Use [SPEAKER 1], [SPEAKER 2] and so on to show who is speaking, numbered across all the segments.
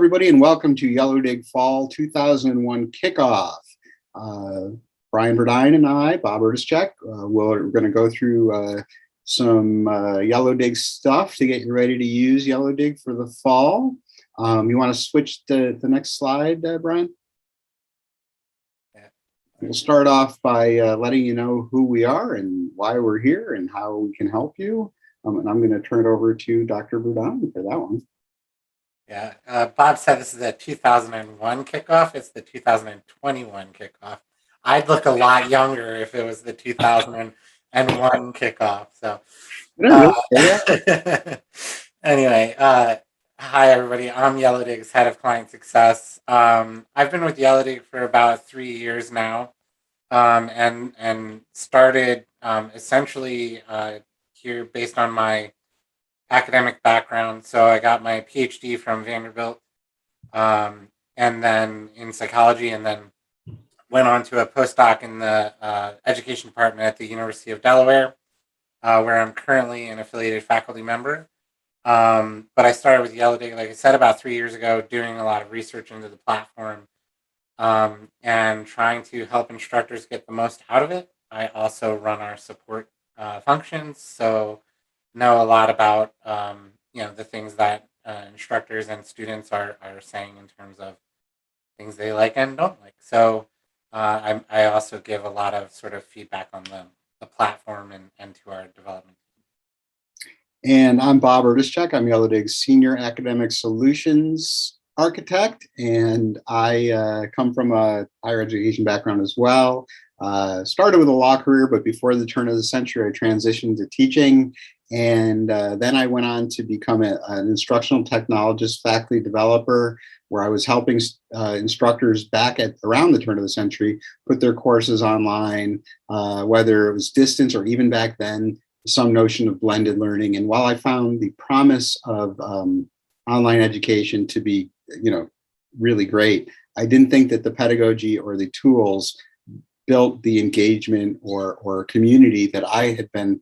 [SPEAKER 1] everybody, and welcome to Yellowdig Fall 2001 Kickoff. Brian Burdine and I, Bob Erdischek, we're going to go through some Yellowdig stuff to get you ready to use Yellowdig for the fall. You want to switch to the next slide, Brian? We'll start off by letting you know who we are and why we're here and how we can help you. And I'm going to turn it over to Dr. Burdine for that one.
[SPEAKER 2] Yeah, Bob said this is a 2001 kickoff. It's the 2021 kickoff. I'd look a lot younger if it was the 2001 kickoff. So, anyway, hi everybody. I'm Yellowdig's head of client success. I've been with Yellowdig for about 3 years now, and started essentially here based on my academic background. So I got my PhD from Vanderbilt, and then in psychology, and then went on to a postdoc in the education department at the University of Delaware, where I'm currently an affiliated faculty member. But I started with Yellowdig, like I said, about 3 years ago, doing a lot of research into the platform, and trying to help instructors get the most out of it. I also run our support functions, so know a lot about the things that instructors and students are saying in terms of things they like and don't like. So I also give a lot of sort of feedback on the platform and to our development.
[SPEAKER 1] And I'm Bob Erdischek. I'm Yellowdig's Senior Academic Solutions Architect, and I come from a higher education background as well. Started with a law career, but before the turn of the century, I transitioned to teaching. And then I went on to become an instructional technologist, faculty developer, where I was helping instructors back at around the turn of the century put their courses online, whether it was distance or even back then, some notion of blended learning. And while I found the promise of online education to be, really great, I didn't think that the pedagogy or the tools built the engagement or community that I had been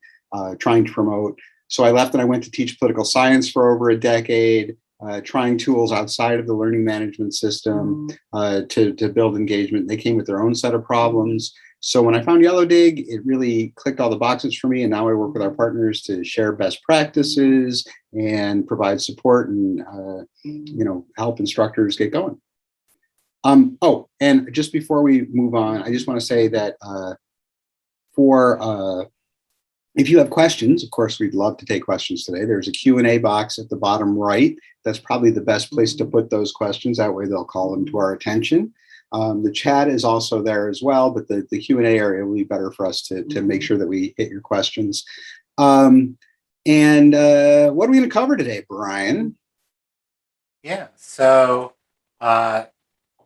[SPEAKER 1] trying to promote. So I left and I went to teach political science for over a decade, trying tools outside of the learning management system to build engagement. They came with their own set of problems. So when I found Yellowdig, it really clicked all the boxes for me. And now I work with our partners to share best practices and provide support and help instructors get going. And just before we move on, I just want to say that if you have questions, of course, we'd love to take questions today. There's a Q&A box at the bottom right. That's probably the best place to put those questions. That way they'll call them to our attention. The chat is also there as well, but the Q&A area will be better for us to make sure that we hit your questions. And what are we going to cover today, Brian?
[SPEAKER 2] Yeah, so I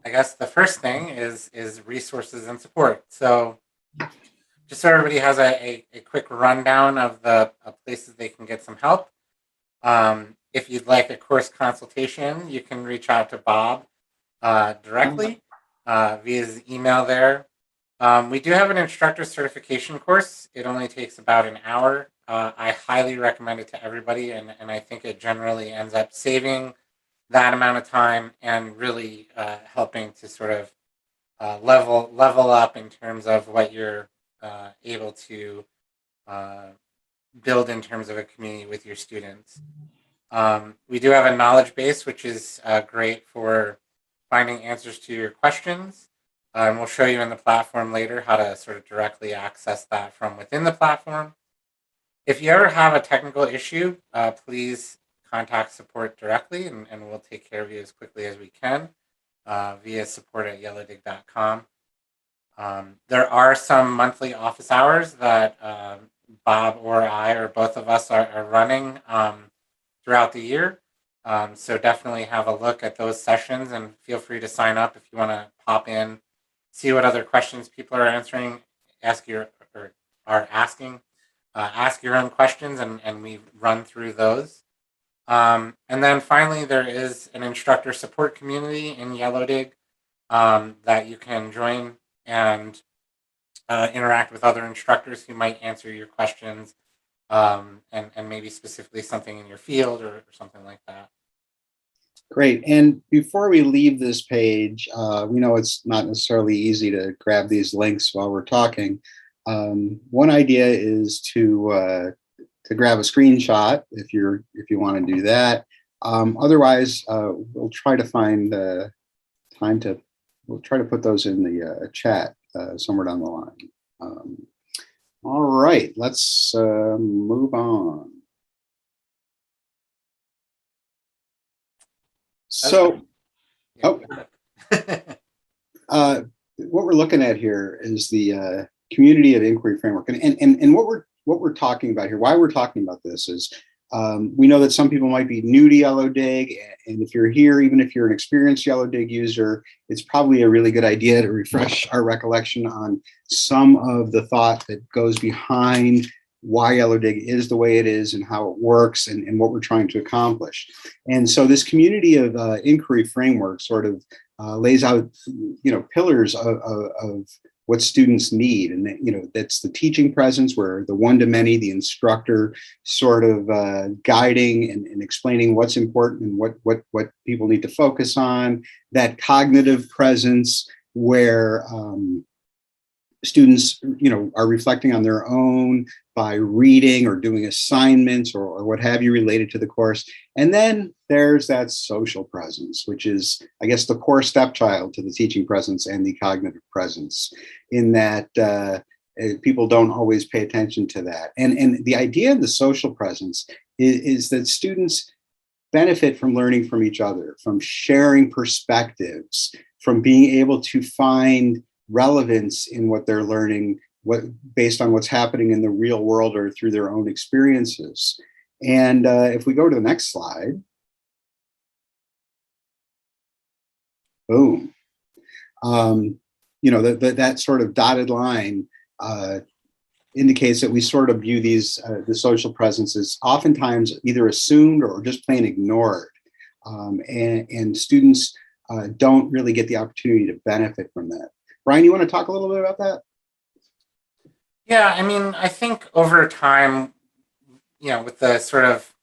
[SPEAKER 2] guess the first thing is resources and support. So just so everybody has a quick rundown of the places they can get some help. If you'd like a course consultation, you can reach out to Bob directly via his email there. We do have an instructor certification course. It only takes about an hour. I highly recommend it to everybody, and I think it generally ends up saving that amount of time and really helping to sort of level up in terms of what you're able to build in terms of a community with your students. We do have a knowledge base, which is great for finding answers to your questions. And we'll show you in the platform later how to sort of directly access that from within the platform. If you ever have a technical issue, please contact support directly, and we'll take care of you as quickly as we can via support@yellowdig.com. There are some monthly office hours that Bob or I or both of us are running throughout the year. So definitely have a look at those sessions and feel free to sign up if you want to pop in, see what other questions people are answering, ask your own questions, and we run through those. And then finally, there is an instructor support community in Yellowdig that you can join and interact with other instructors who might answer your questions, and maybe specifically something in your field or something like that.
[SPEAKER 1] Great. And before we leave this page, we know it's not necessarily easy to grab these links while we're talking. One idea is to grab a screenshot if you want to do that. Otherwise, we'll try to find time to we'll try to put those in the chat somewhere down the line. All right, let's move on. So, oh, what we're looking at here is the community of inquiry framework, and what we're talking about here. Why we're talking about this is we know that some people might be new to Yellowdig, and if you're here, even if you're an experienced Yellowdig user, it's probably a really good idea to refresh our recollection on some of the thought that goes behind why Yellowdig is the way it is and how it works and what we're trying to accomplish. And so this community of inquiry framework sort of lays out, pillars of what students need. And, that's the teaching presence where the one-to-many, the instructor sort of guiding and explaining what's important and what people need to focus on. That cognitive presence where students, are reflecting on their own by reading or doing assignments or what have you related to the course. And then there's that social presence, which is, I guess, the core stepchild to the teaching presence and the cognitive presence, in that people don't always pay attention to that. And the idea of the social presence is that students benefit from learning from each other, from sharing perspectives, from being able to find relevance in what they're learning, based on what's happening in the real world or through their own experiences. And if we go to the next slide, boom, that sort of dotted line indicates that we sort of view these the social presence as oftentimes either assumed or just plain ignored, and students don't really get the opportunity to benefit from that. Brian, you want to talk a little bit about that?
[SPEAKER 2] Yeah, I mean, I think over time, with the sort of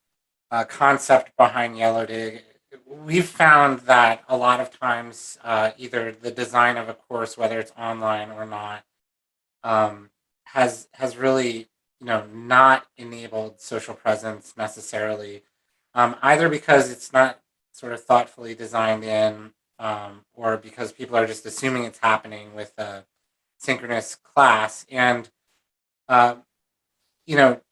[SPEAKER 2] concept behind Yellowdig, we've found that a lot of times, either the design of a course, whether it's online or not, has really, not enabled social presence necessarily, either because it's not sort of thoughtfully designed in, or because people are just assuming it's happening with a synchronous class. And uh,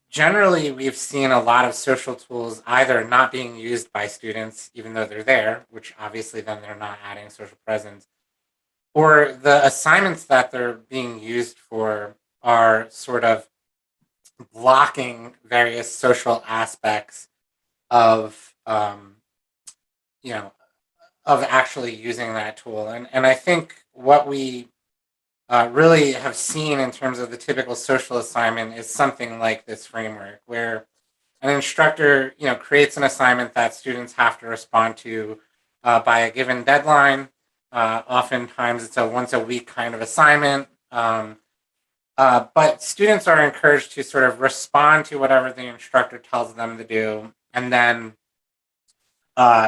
[SPEAKER 2] generally we've seen a lot of social tools either not being used by students, even though they're there, which obviously then they're not adding social presence, or the assignments that they're being used for are sort of blocking various social aspects of, you know, of actually using that tool. And I think what we really have seen in terms of the typical social assignment is something like this framework, where an instructor, creates an assignment that students have to respond to by a given deadline. Oftentimes, it's a once a week kind of assignment, but students are encouraged to sort of respond to whatever the instructor tells them to do, and then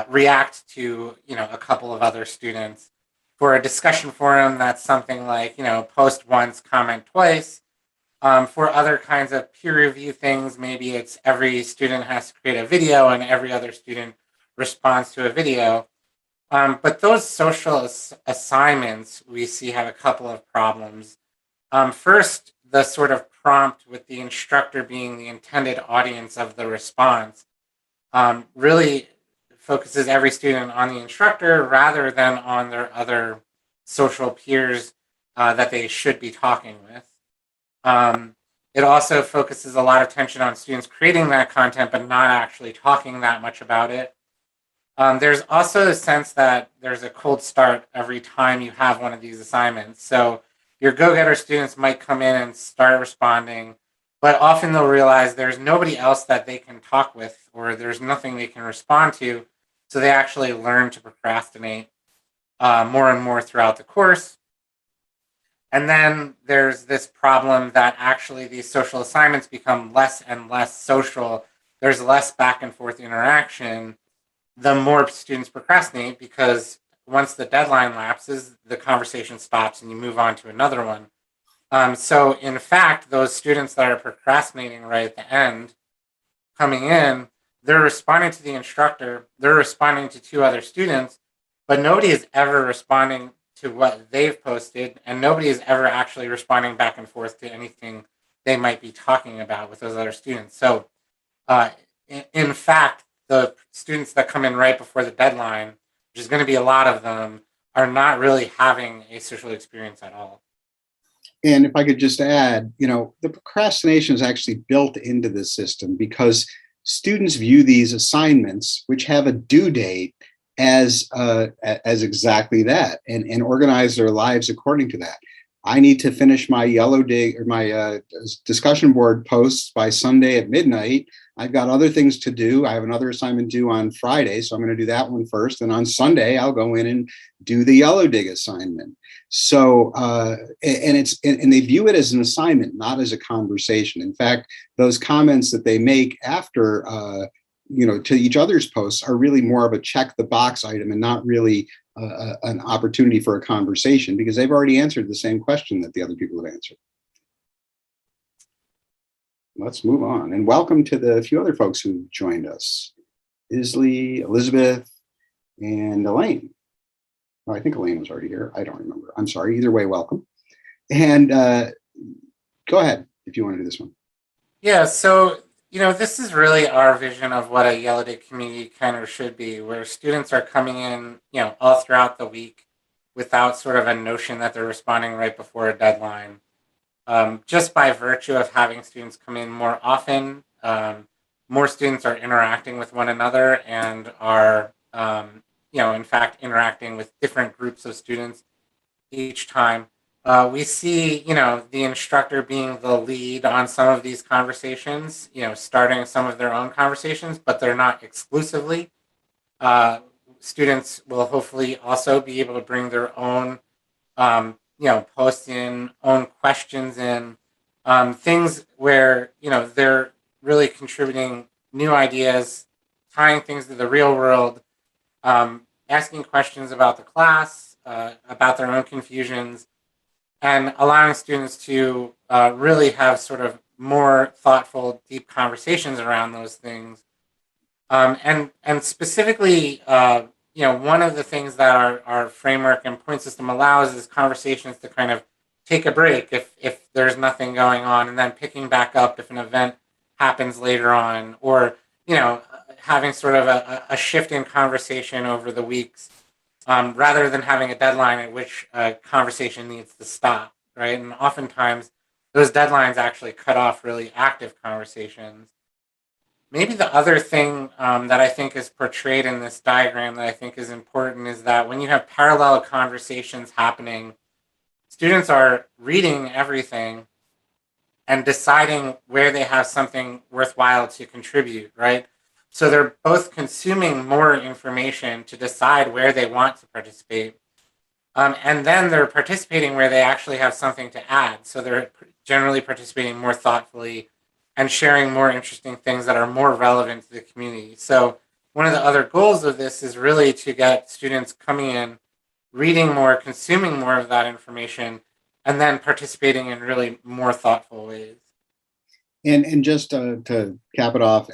[SPEAKER 2] react to a couple of other students. For a discussion forum, that's something like post once, comment twice. For other kinds of peer review things, maybe it's every student has to create a video and every other student responds to a video. But those social assignments we see have a couple of problems. First, the sort of prompt with the instructor being the intended audience of the response really focuses every student on the instructor rather than on their other social peers that they should be talking with. It also focuses a lot of attention on students creating that content, but not actually talking that much about it. There's also a sense that there's a cold start every time you have one of these assignments. So your go-getter students might come in and start responding, but often they'll realize there's nobody else that they can talk with, or there's nothing they can respond to. So they actually learn to procrastinate more and more throughout the course. And then there's this problem that actually these social assignments become less and less social. There's less back and forth interaction. the more students procrastinate, because once the deadline lapses, the conversation stops and you move on to another one. So in fact, those students that are procrastinating right at the end, coming in, they're responding to the instructor, they're responding to two other students, but nobody is ever responding to what they've posted, and nobody is ever actually responding back and forth to anything they might be talking about with those other students. So, in fact, the students that come in right before the deadline, which is going to be a lot of them, are not really having a social experience at all.
[SPEAKER 1] And if I could just add, the procrastination is actually built into the system because students view these assignments, which have a due date, as exactly that, and organize their lives according to that. I need to finish my Yellowdig or my discussion board posts by Sunday at midnight. I've got other things to do. I have another assignment due on Friday, so I'm going to do that one first. And on Sunday, I'll go in and do the Yellowdig assignment. So, and they view it as an assignment, not as a conversation. In fact, those comments that they make after, to each other's posts are really more of a check the box item and not really an opportunity for a conversation, because they've already answered the same question that the other people have answered. Let's move on, and welcome to the few other folks who joined us: Isley, Elizabeth, and Elaine. Oh, I think Elaine was already here. I don't remember. I'm sorry. Either way, welcome. And go ahead if you want to do this one.
[SPEAKER 2] Yeah, so this is really our vision of what a Yellowdig community kind of should be, where students are coming in, all throughout the week without sort of a notion that they're responding right before a deadline. Just by virtue of having students come in more often, more students are interacting with one another and are, in fact, interacting with different groups of students each time. We see, the instructor being the lead on some of these conversations, starting some of their own conversations, but they're not exclusively. Students will hopefully also be able to bring their own, posts in, own questions in, things where, they're really contributing new ideas, tying things to the real world, asking questions about the class, about their own confusions, and allowing students to really have sort of more thoughtful, deep conversations around those things. And specifically, one of the things that our framework and point system allows is conversations to kind of take a break if there's nothing going on, and then picking back up if an event happens later on, or having sort of a shift in conversation over the weeks. Rather than having a deadline at which a conversation needs to stop, right? And oftentimes, those deadlines actually cut off really active conversations. Maybe the other thing that I think is portrayed in this diagram that I think is important is that when you have parallel conversations happening, students are reading everything and deciding where they have something worthwhile to contribute, right? So they're both consuming more information to decide where they want to participate. And then they're participating where they actually have something to add. So they're generally participating more thoughtfully and sharing more interesting things that are more relevant to the community. So one of the other goals of this is really to get students coming in, reading more, consuming more of that information, and then participating in really more thoughtful ways.
[SPEAKER 1] And just to cap it off,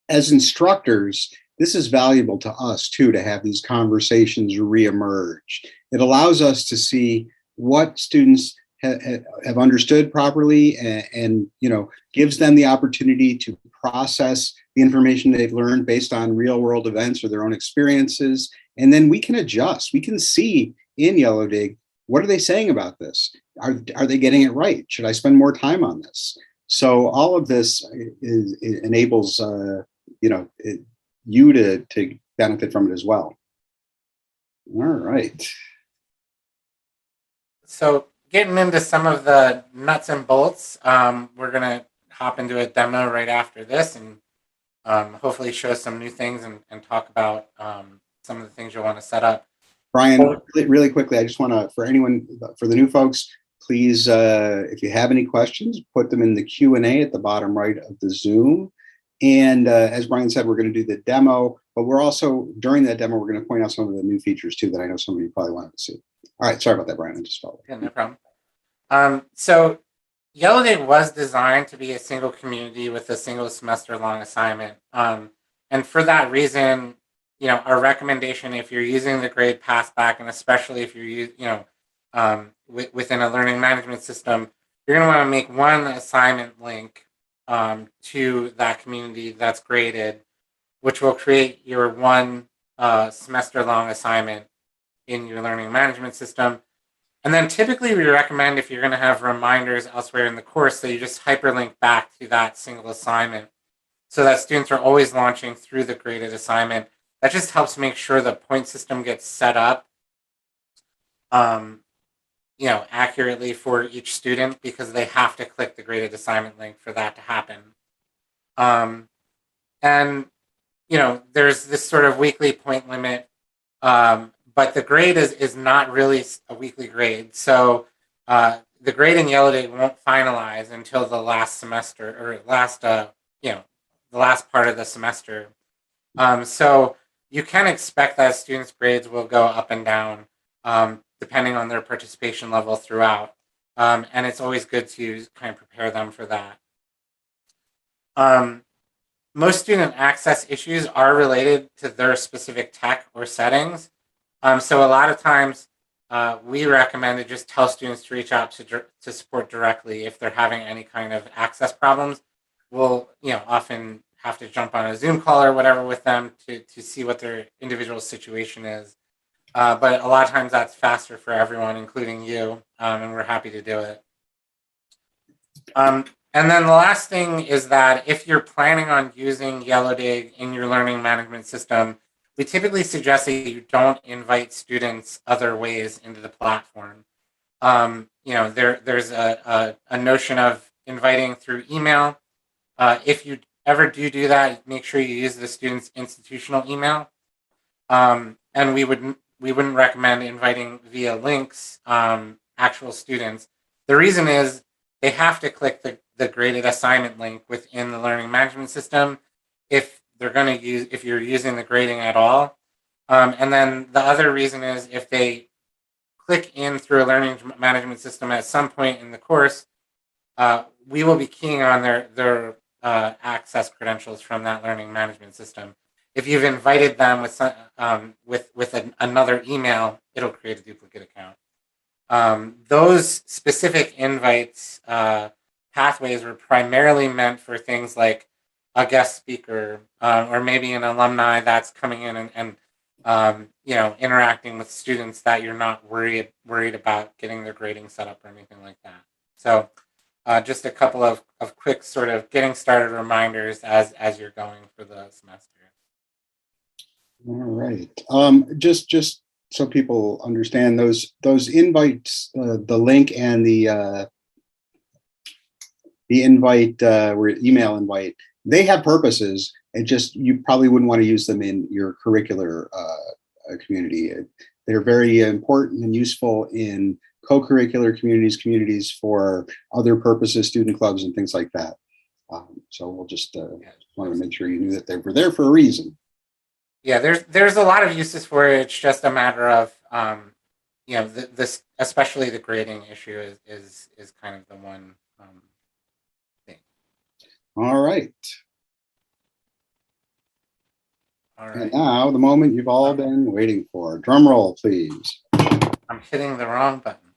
[SPEAKER 1] as instructors, this is valuable to us too, to have these conversations reemerge. It allows us to see what students have understood properly, and gives them the opportunity to process the information they've learned based on real world events or their own experiences. And then we can adjust. We can see in Yellowdig, what are they saying about this? Are they getting it right? Should I spend more time on this? So all of this enables you to benefit from it as well. All right.
[SPEAKER 2] So getting into some of the nuts and bolts, we're going to hop into a demo right after this, and hopefully show some new things and talk about some of the things you'll want to set up.
[SPEAKER 1] Brian, really quickly, I just want to, for the new folks, please, if you have any questions, put them in the Q&A at the bottom right of the Zoom. And as Brian said, we're going to do the demo. but we're also, during that demo, we're going to point out some of the new features too that I know some of you probably wanted to see. All right, sorry about that, Brian. I just followed.
[SPEAKER 2] Yeah, no problem. So Yellowdig was designed to be a single community with a single semester long assignment. And for that reason, our recommendation, if you're using the grade passback, and especially if you're within a learning management system, you're going to want to make one assignment link to that community that's graded, which will create your one semester long assignment in your learning management system. And then typically we recommend, if you're going to have reminders elsewhere in the course, that you just hyperlink back to that single assignment so that students are always launching through the graded assignment. That just helps make sure the point system gets set up accurately for each student, because they have to click the graded assignment link for that to happen. And there's this sort of weekly point limit, but the grade is not really a weekly grade. So the grade in Yellowdig won't finalize until the last semester, or the last part of the semester. So you can expect that students' grades will go up and down depending on their participation level throughout. And it's always good to kind of prepare them for that. Most student access issues are related to their specific tech or settings. So a lot of times we recommend to just tell students to reach out to support directly if they're having any kind of access problems. We'll often have to jump on a Zoom call or whatever with them to see what their individual situation is. But a lot of times that's faster for everyone, including you, and we're happy to do it. And then the last thing is that if you're planning on using Yellowdig in your learning management system, we typically suggest that you don't invite students other ways into the platform. There's a notion of inviting through email. If you ever do that, make sure you use the student's institutional email. And we wouldn't recommend inviting via links actual students. The reason is they have to click the graded assignment link within the learning management system if you're using the grading at all. And then the other reason is if they click in through a learning management system at some point in the course, we will be keying on their access credentials from that learning management system. If you've invited them with another email, it'll create a duplicate account. Those specific invites pathways were primarily meant for things like a guest speaker or maybe an alumni that's coming in and interacting with students that you're not worried about getting their grading set up or anything like that. So just a couple of quick sort of getting started reminders as you're going for the semester.
[SPEAKER 1] All right. Just so people understand, those invites, the link and the invite or email invite, they have purposes. It just, you probably wouldn't want to use them in your curricular community. They're very important and useful in co-curricular communities for other purposes, student clubs and things like that. So we'll just want to make sure you knew that they were there for a reason.
[SPEAKER 2] Yeah, there's a lot of uses for it. It's just a matter of this, especially the grading issue is kind of the one thing.
[SPEAKER 1] All right.
[SPEAKER 2] All right.
[SPEAKER 1] And now the moment you've all been waiting for. Drum roll, please.
[SPEAKER 2] I'm hitting the wrong button.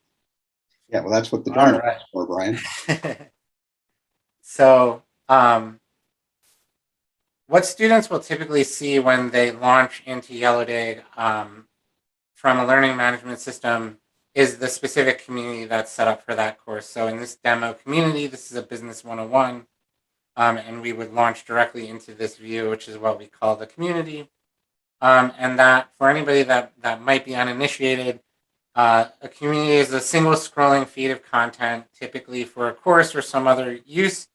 [SPEAKER 1] Yeah, well, that's what the drum roll is for, Brian.
[SPEAKER 2] So, what students will typically see when they launch into Yellowdig from a learning management system is the specific community that's set up for that course. So in this demo community, this is a Business 101, and we would launch directly into this view, which is what we call the community. And that, for anybody that might be uninitiated, a community is a single scrolling feed of content, typically for a course or some other use,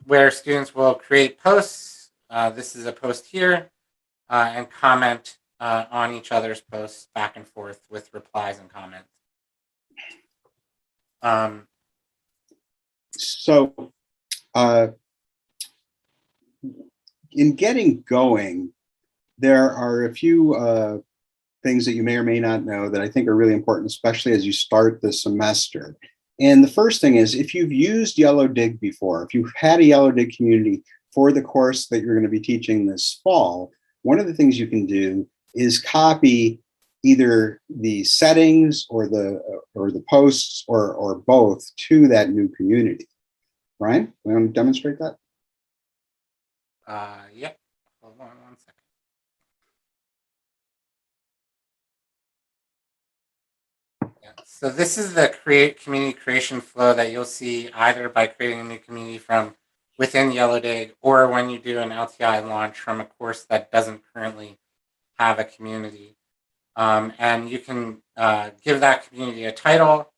[SPEAKER 2] where students will create posts. This is a post here, and comment on each other's posts back and forth with replies and comments.
[SPEAKER 1] So in getting going, there are a few things that you may or may not know that I think are really important, especially as you start the semester. And the first thing is, if you've used Yellowdig before, if you've had a Yellowdig community for the course that you're going to be teaching this fall, one of the things you can do is copy either the settings or the posts or both to that new community. Brian, we want to demonstrate that?
[SPEAKER 2] Yep. Hold on one second. Yeah. So this is the community creation flow that you'll see either by creating a new community from within Yellowdig or when you do an LTI launch from a course that doesn't currently have a community. And you can give that community a title.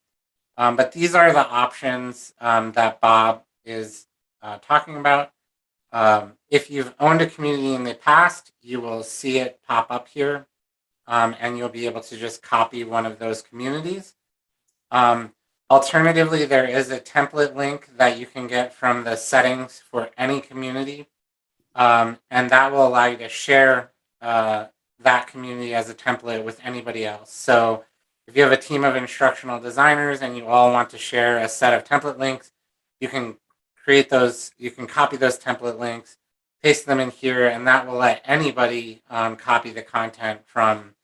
[SPEAKER 2] But these are the options that Bob is talking about. If you've owned a community in the past, you will see it pop up here, and you'll be able to just copy one of those communities. Alternatively, there is a template link that you can get from the settings for any community, and that will allow you to share that community as a template with anybody else. So if you have a team of instructional designers and you all want to share a set of template links, you can create those, you can copy those template links, paste them in here, and that will let anybody copy the content from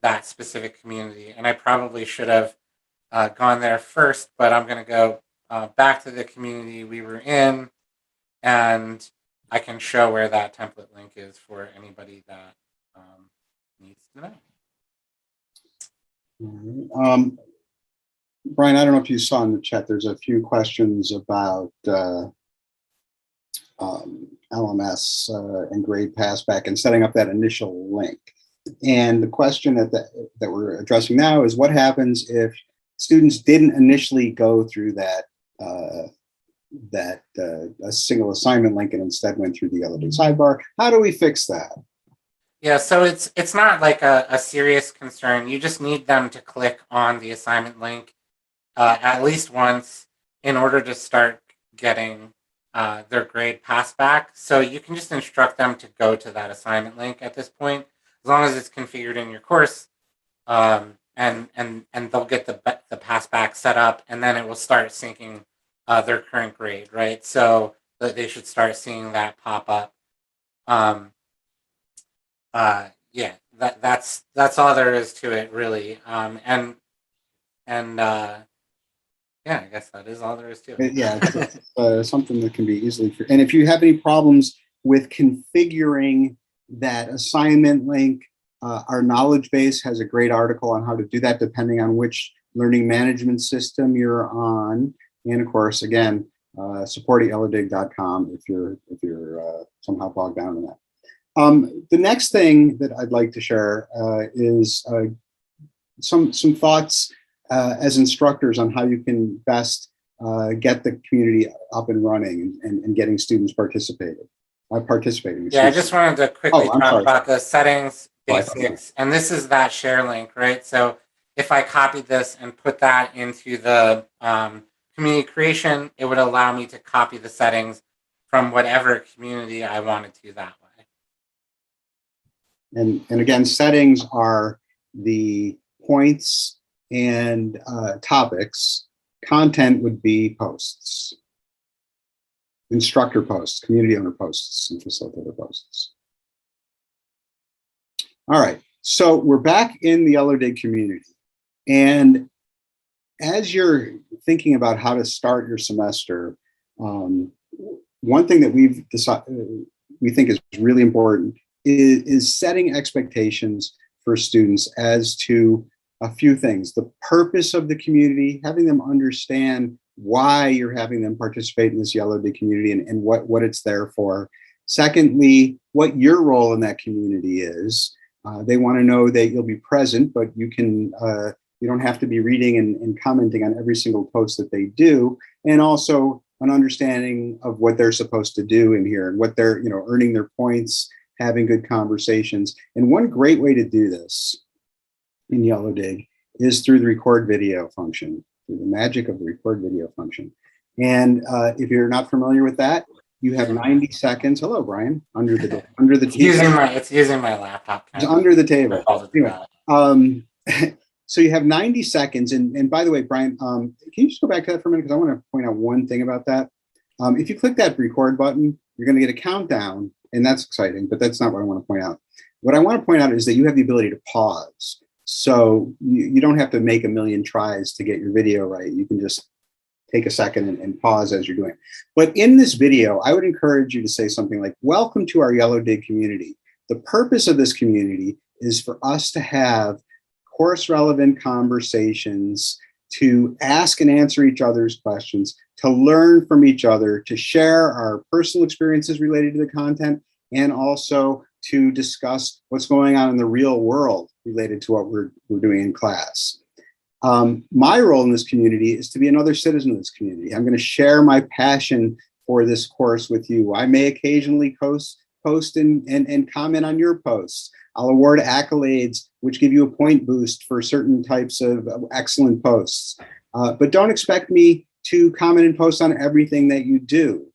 [SPEAKER 2] that specific community. And I probably should have gone there first, but I'm going to go back to the community we were in, and I can show where that template link is for anybody that needs to know.
[SPEAKER 1] Brian, I don't know if you saw in the chat, there's a few questions about LMS and grade passback and setting up that initial link. And the question that we're addressing now is what happens if students didn't initially go through that a single assignment link and instead went through the Yellowdig sidebar? How do we fix that?
[SPEAKER 2] Yeah, so it's not like a serious concern. You just need them to click on the assignment link at least once in order to start getting their grade passed back. So you can just instruct them to go to that assignment link at this point, as long as it's configured in your course, and they'll get the pass back set up, and then it will start syncing their current grade, right? So they should start seeing that pop up. Yeah, that's all there is to it, really. Yeah, I guess that is all there is to it.
[SPEAKER 1] Yeah, it's something that can be easily. And if you have any problems with configuring that assignment link, our knowledge base has a great article on how to do that, depending on which learning management system you're on. And of course, again, support at yellowdig.com if you're somehow bogged down in that. The next thing that I'd like to share is some thoughts as instructors on how you can best get the community up and running and getting students participating.
[SPEAKER 2] Yeah, I just wanted to quickly talk about the settings basics,
[SPEAKER 1] Oh,
[SPEAKER 2] and this is that share link, right? So if I copied this and put that into the community creation, it would allow me to copy the settings from whatever community I wanted to that way.
[SPEAKER 1] And again, settings are the points and topics. Content would be posts, instructor posts, community owner posts, and facilitator posts. All right, so we're back in the Yellowdig community. And as you're thinking about how to start your semester, one thing that we've decided we think is really important is setting expectations for students as to a few things. The purpose of the community, having them understand why you're having them participate in this Yellowdig community and what it's there for. Secondly, what your role in that community is. They want to know that you'll be present, but you don't have to be reading and commenting on every single post that they do. And also an understanding of what they're supposed to do in here and what they're, earning their points, having good conversations. And one great way to do this in Yellowdig is through the record video function, through the magic of the record video function. And if you're not familiar with that, You have 90 seconds. Hello, Brian. Under the
[SPEAKER 2] it's using my laptop.
[SPEAKER 1] It's under the table. Anyway, so you have 90 seconds. And by the way, Brian, can you just go back to that for a minute? Because I want to point out one thing about that. If you click that record button, you're going to get a countdown, and that's exciting, but that's not what I want to point out. What I want to point out is that you have the ability to pause. So you don't have to make a million tries to get your video right. You can just take a second and pause as you're doing it. But in this video, I would encourage you to say something like, welcome to our Yellowdig community. The purpose of this community is for us to have course relevant conversations, to ask and answer each other's questions, to learn from each other, to share our personal experiences related to the content, and also to discuss what's going on in the real world related to what we're doing in class. My role in this community is to be another citizen of this community. I'm going to share my passion for this course with you. I may occasionally post and comment on your posts. I'll award accolades, which give you a point boost for certain types of excellent posts. But don't expect me to comment and post on everything that you do.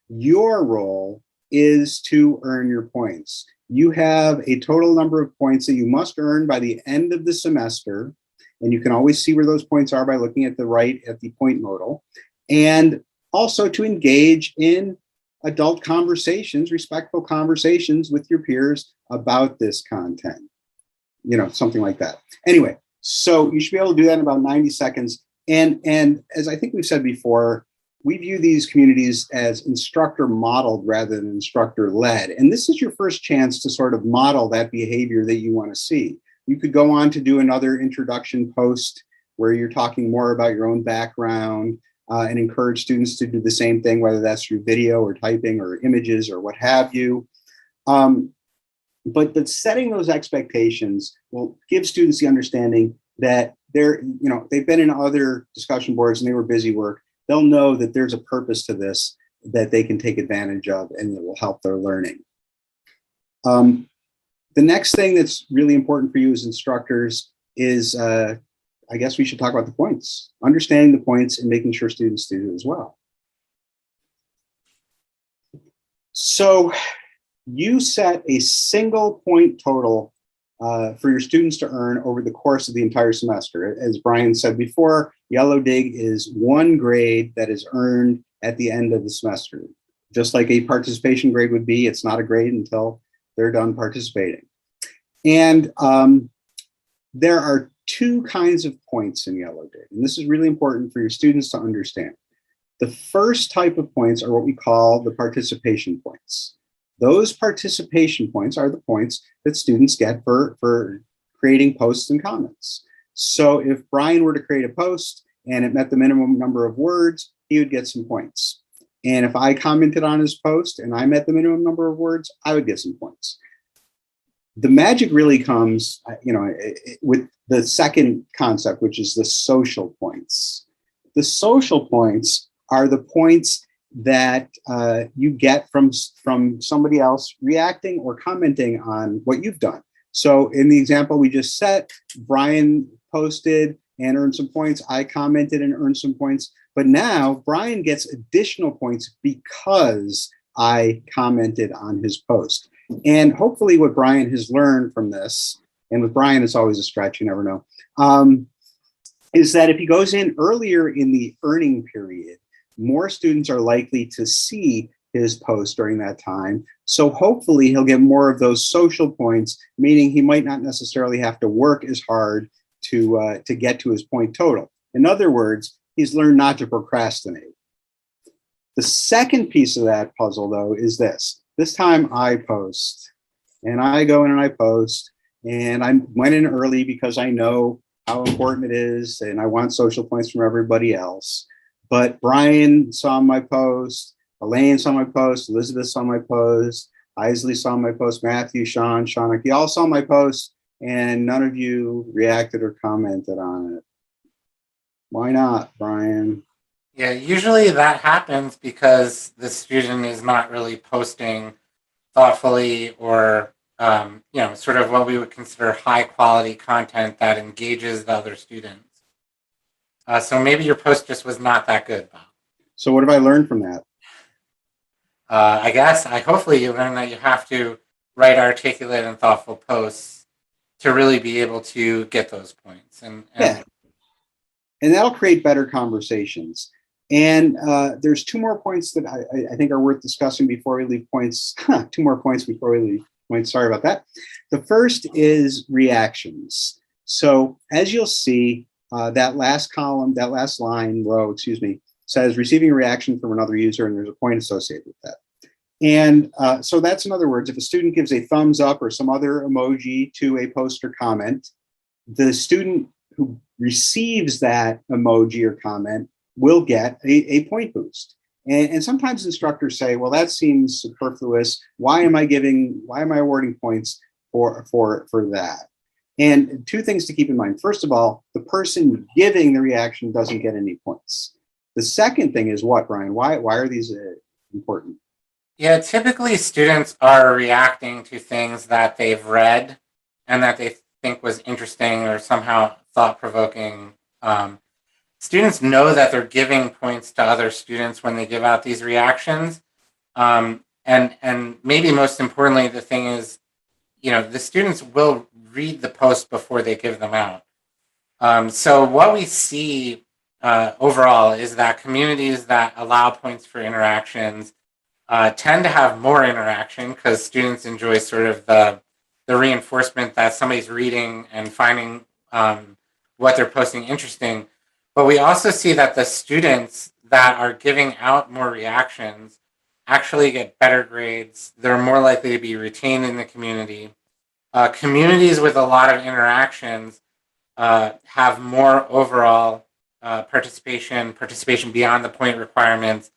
[SPEAKER 1] Your role is to earn your points. You have a total number of points that you must earn by the end of the semester. And you can always see where those points are by looking at the point modal. And also to engage in adult conversations, respectful conversations with your peers about this content, something like that. Anyway, so you should be able to do that in about 90 seconds. And as I think we've said before, we view these communities as instructor modeled rather than instructor led. And this is your first chance to sort of model that behavior that you want to see. You could go on to do another introduction post where you're talking more about your own background and encourage students to do the same thing, whether that's through video or typing or images or what have you. But setting those expectations will give students the understanding that they've been in other discussion boards and they were busy work. They'll know that there's a purpose to this that they can take advantage of and that will help their learning. The next thing that's really important for you as instructors is, I guess we should talk about the points, understanding the points and making sure students do as well. So you set a single point total for your students to earn over the course of the entire semester. As Brian said before, Yellowdig is one grade that is earned at the end of the semester. Just like a participation grade would be, it's not a grade until they're done participating. And there are two kinds of points in Yellowdig, and this is really important for your students to understand. The first type of points are what we call the participation points. Those participation points are the points that students get for creating posts and comments. So if Brian were to create a post and it met the minimum number of words, he would get some points. And if I commented on his post and I met the minimum number of words, I would get some points. The magic really comes, with the second concept, which is the social points. The social points are the points that you get from somebody else reacting or commenting on what you've done. So in the example we just set, Brian posted and earned some points. I commented and earned some points. But now Brian gets additional points because I commented on his post. And hopefully what Brian has learned from this, and with Brian, it's always a stretch, you never know, is that if he goes in earlier in the earning period, more students are likely to see his post during that time. So hopefully he'll get more of those social points, meaning he might not necessarily have to work as hard to get to his point total. In other words, he's learned not to procrastinate. The second piece of that puzzle, though, is this. This time I post, and I go in and I post, and I went in early because I know how important it is, and I want social points from everybody else. But Brian saw my post, Elaine saw my post, Elizabeth saw my post, Isley saw my post, Matthew, Sean, you all saw my post, and none of you reacted or commented on it. Why not, Brian?
[SPEAKER 2] Yeah, usually that happens because the student is not really posting thoughtfully or, sort of what we would consider high quality content that engages the other students. So maybe your post just was not that good, Bob.
[SPEAKER 1] So what have I learned from that?
[SPEAKER 2] hopefully you learn that you have to write articulate and thoughtful posts to really be able to get those points.
[SPEAKER 1] Yeah, and that'll create better conversations. And there's two more points that I think are worth discussing before we leave points. Two more points before we leave points. Sorry about that. The first is reactions. So as you'll see, that last column, that last row, says receiving a reaction from another user, and there's a point associated with that. And so that's, in other words, if a student gives a thumbs up or some other emoji to a post or comment, the student who receives that emoji or comment will get a point boost. And sometimes instructors say, well, that seems superfluous. Why am I awarding points for that? And two things to keep in mind. First of all, the person giving the reaction doesn't get any points. The second thing is what, Brian? Why are these important?
[SPEAKER 2] Yeah, typically students are reacting to things that they've read and that they think was interesting or somehow thought-provoking. Students know that they're giving points to other students when they give out these reactions. And maybe most importantly, the thing is, the students will read the post before they give them out. So what we see overall is that communities that allow points for interactions tend to have more interaction because students enjoy sort of the reinforcement that somebody's reading and finding what they're posting interesting. But we also see that the students that are giving out more reactions actually get better grades. They're more likely to be retained in the community. Communities with a lot of interactions have more overall participation beyond the point requirements,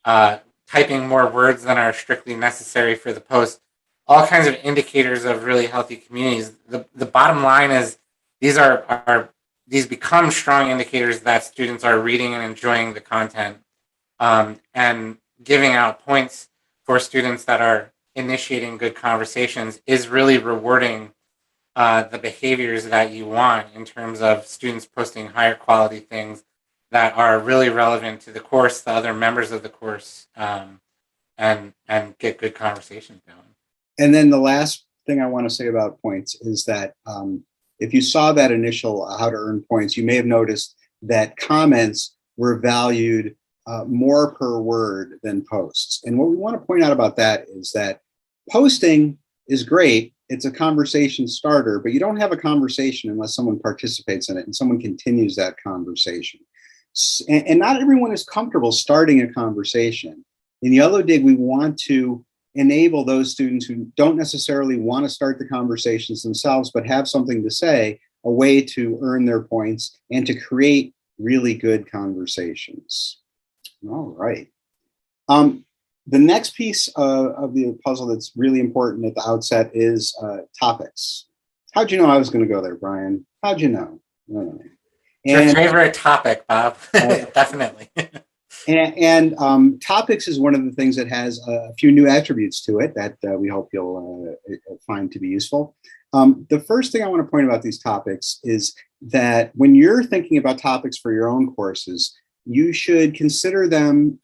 [SPEAKER 2] typing more words than are strictly necessary for the post, all kinds of indicators of really healthy communities. The bottom line is these become strong indicators that students are reading and enjoying the content, and giving out points for students that are initiating good conversations is really rewarding the behaviors that you want in terms of students posting higher quality things that are really relevant to the course, the other members of the course, and get good conversations going.
[SPEAKER 1] And then the last thing I want to say about points is that if you saw that initial how to earn points, you may have noticed that comments were valued more per word than posts. And what we want to point out about that is that posting is great. It's a conversation starter, but you don't have a conversation unless someone participates in it and someone continues that conversation. And not everyone is comfortable starting a conversation. In Yellowdig, we want to enable those students who don't necessarily want to start the conversations themselves, but have something to say, a way to earn their points and to create really good conversations. All right. The next piece of the puzzle that's really important at the outset is topics. How'd you know I was going to go there, Brian? How'd you know?
[SPEAKER 2] Your favorite topic, Bob. Definitely.
[SPEAKER 1] And topics is one of the things that has a few new attributes to it that we hope you'll find to be useful. The first thing I want to point about these topics is that when you're thinking about topics for your own courses, you should consider them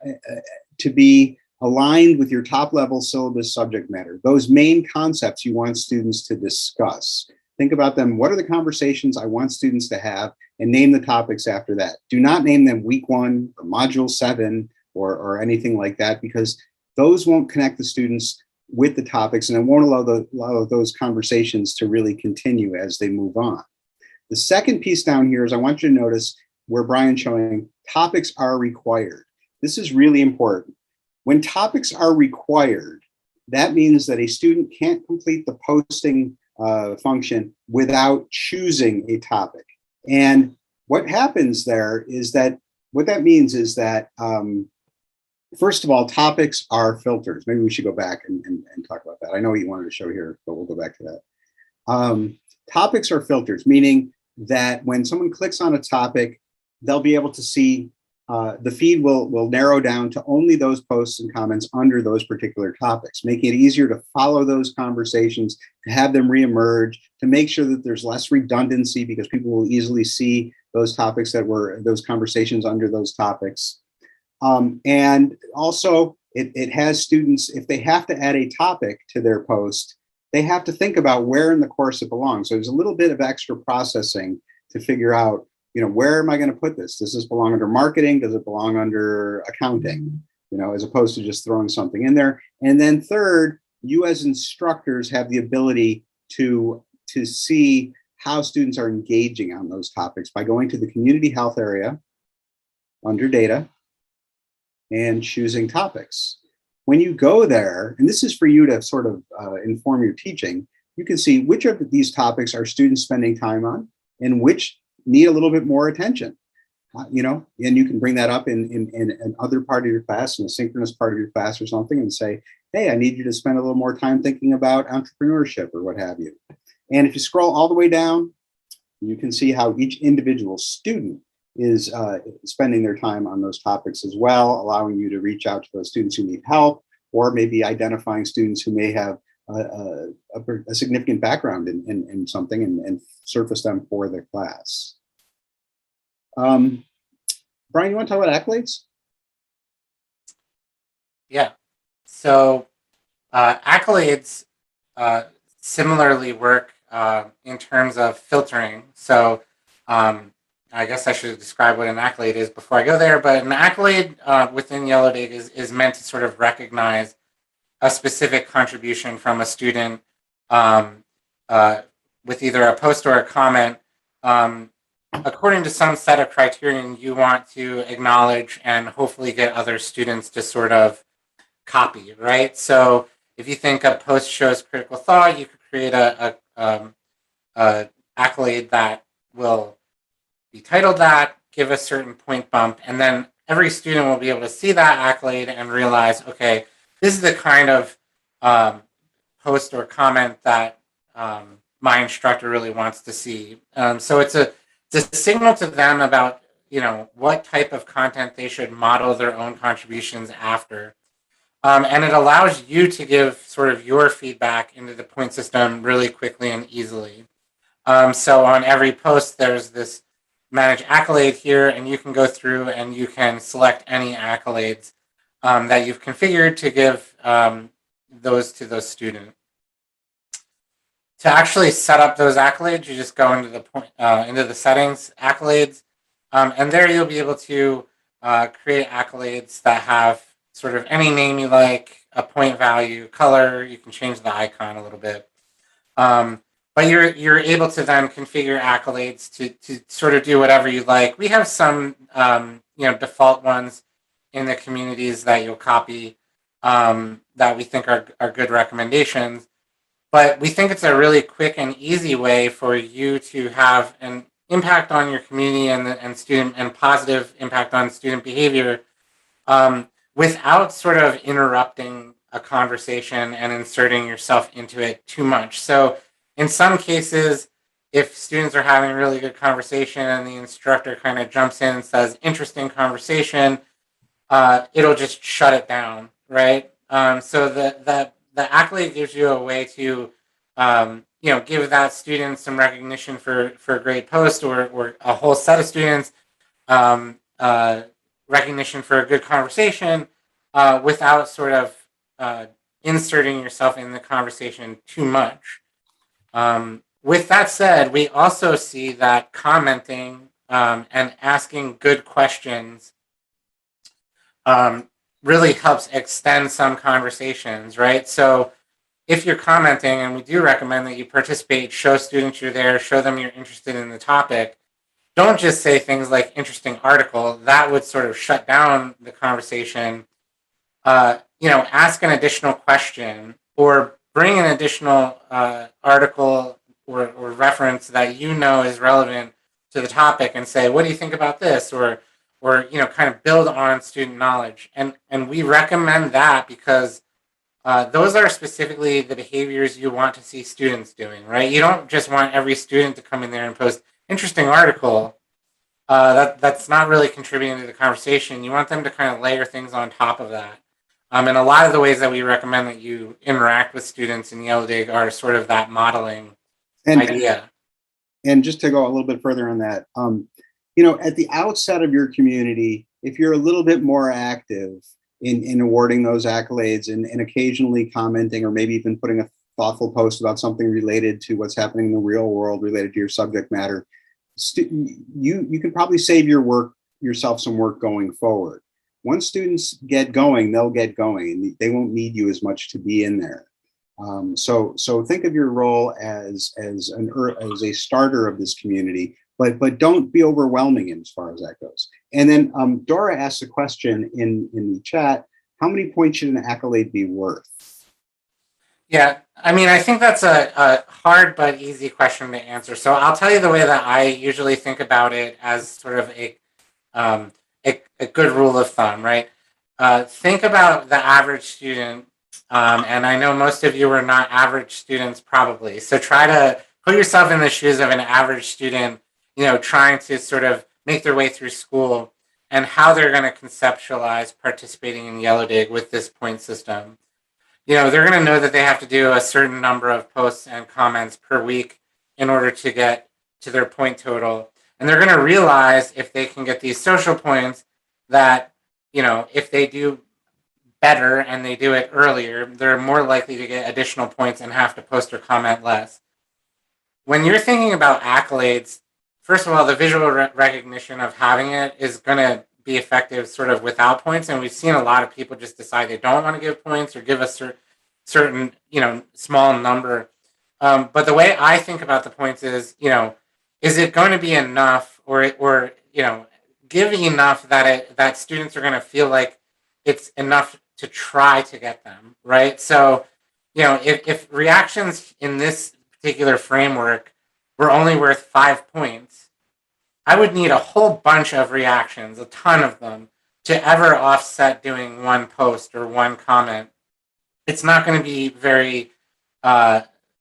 [SPEAKER 1] to be aligned with your top level syllabus subject matter, those main concepts you want students to discuss. Think about them. What are the conversations I want students to have, and name the topics after that. Do not name them week 1 or module 7 or anything like that, because those won't connect the students with the topics, and it won't allow those conversations to really continue as they move on. The second piece down here is I want you to notice where Brian's showing topics are required. This is really important. When topics are required, that means that a student can't complete the posting function without choosing a topic. And what happens there is that what that means is that, first of all, topics are filters. Maybe we should go back and talk about that. I know what you wanted to show here, but we'll go back to that. Topics are filters, meaning that when someone clicks on a topic, they'll be able to see the feed will narrow down to only those posts and comments under those particular topics, making it easier to follow those conversations, to have them reemerge, to make sure that there's less redundancy because people will easily see those topics those conversations under those topics. And also it has students, if they have to add a topic to their post, they have to think about where in the course it belongs. So there's a little bit of extra processing to figure out, where am I going to put this? Does this belong under marketing? Does it belong under accounting? As opposed to just throwing something in there. And then third, you as instructors have the ability to see how students are engaging on those topics by going to the community health area under data and choosing topics. When you go there, and this is for you to sort of inform your teaching, you can see which of these topics are students spending time on and which need a little bit more attention. And you can bring that up in another part of your class, in a synchronous part of your class or something, and say, hey, I need you to spend a little more time thinking about entrepreneurship or what have you. And if you scroll all the way down, you can see how each individual student is spending their time on those topics as well, allowing you to reach out to those students who need help, or maybe identifying students who may have a significant background in something and surface them for their class. Brian, you want to talk about accolades?
[SPEAKER 2] Yeah. So accolades similarly work in terms of filtering. So I guess I should describe what an accolade is before I go there. But an accolade within Yellowdig is meant to sort of recognize a specific contribution from a student with either a post or a comment. According to some set of criterion, you want to acknowledge and hopefully get other students to sort of copy, right? So if you think a post shows critical thought, you could create a accolade that will be titled that, give a certain point bump, and then every student will be able to see that accolade and realize, okay, this is the kind of post or comment that my instructor really wants to see. So it's a signal to them about what type of content they should model their own contributions after. And it allows you to give sort of your feedback into the point system really quickly and easily. So on every post, there's this manage accolade here, and you can go through and you can select any accolades that you've configured to give those to those students. To actually set up those accolades, you just go into the settings, accolades, and there you'll be able to create accolades that have sort of any name you like, a point value, color. You can change the icon a little bit, but you're able to then configure accolades to sort of do whatever you like. We have some default ones in the communities that you'll copy that we think are good recommendations. But we think it's a really quick and easy way for you to have an impact on your community and student and positive impact on student behavior without sort of interrupting a conversation and inserting yourself into it too much. So in some cases, if students are having a really good conversation and the instructor kind of jumps in and says, interesting conversation, it'll just shut it down, right? So the accolade gives you a way to, give that student some recognition for a great post, or a whole set of students recognition for a good conversation without sort of inserting yourself in the conversation too much. With that said, we also see that commenting and asking good questions really helps extend some conversations, right? So if you're commenting, and we do recommend that you participate, show students you're there, show them you're interested in the topic. Don't just say things like interesting article. That would sort of shut down the conversation. Ask an additional question or bring an additional article or reference that is relevant to the topic and say, what do you think about this? Or kind of build on student knowledge. And we recommend that because those are specifically the behaviors you want to see students doing, right? You don't just want every student to come in there and post interesting article. That's not really contributing to the conversation. You want them to kind of layer things on top of that. And a lot of the ways that we recommend that you interact with students in Yellowdig are sort of that modeling idea.
[SPEAKER 1] And just to go a little bit further on that, at the outset of your community, if you're a little bit more active, in awarding those accolades, and occasionally commenting or maybe even putting a thoughtful post about something related to what's happening in the real world related to your subject matter, you can probably save yourself some work going forward. Once students get going, they'll get going, and they won't need you as much to be in there. So think of your role as a starter of this community, but don't be overwhelming in as far as that goes. And then Dora asked a question in the chat: how many points should an accolade be worth?
[SPEAKER 2] Yeah, I mean, I think that's a hard but easy question to answer. So I'll tell you the way that I usually think about it as sort of a good rule of thumb, right? Think about the average student, and I know most of you are not average students probably. So try to put yourself in the shoes of an average student, trying to sort of make their way through school and how they're going to conceptualize participating in Yellowdig with this point system. They're going to know that they have to do a certain number of posts and comments per week in order to get to their point total. And they're going to realize if they can get these social points that, if they do better and they do it earlier, they're more likely to get additional points and have to post or comment less. When you're thinking about accolades, first of all, the visual recognition of having it is going to be effective sort of without points. And we've seen a lot of people just decide they don't want to give points or give a certain, small number. But the way I think about the points is it going to be enough or give enough that students are going to feel like it's enough to try to get them, right? So, if reactions in this particular framework were only worth 5 points, I would need a whole bunch of reactions, a ton of them, to ever offset doing one post or one comment. It's not going to be very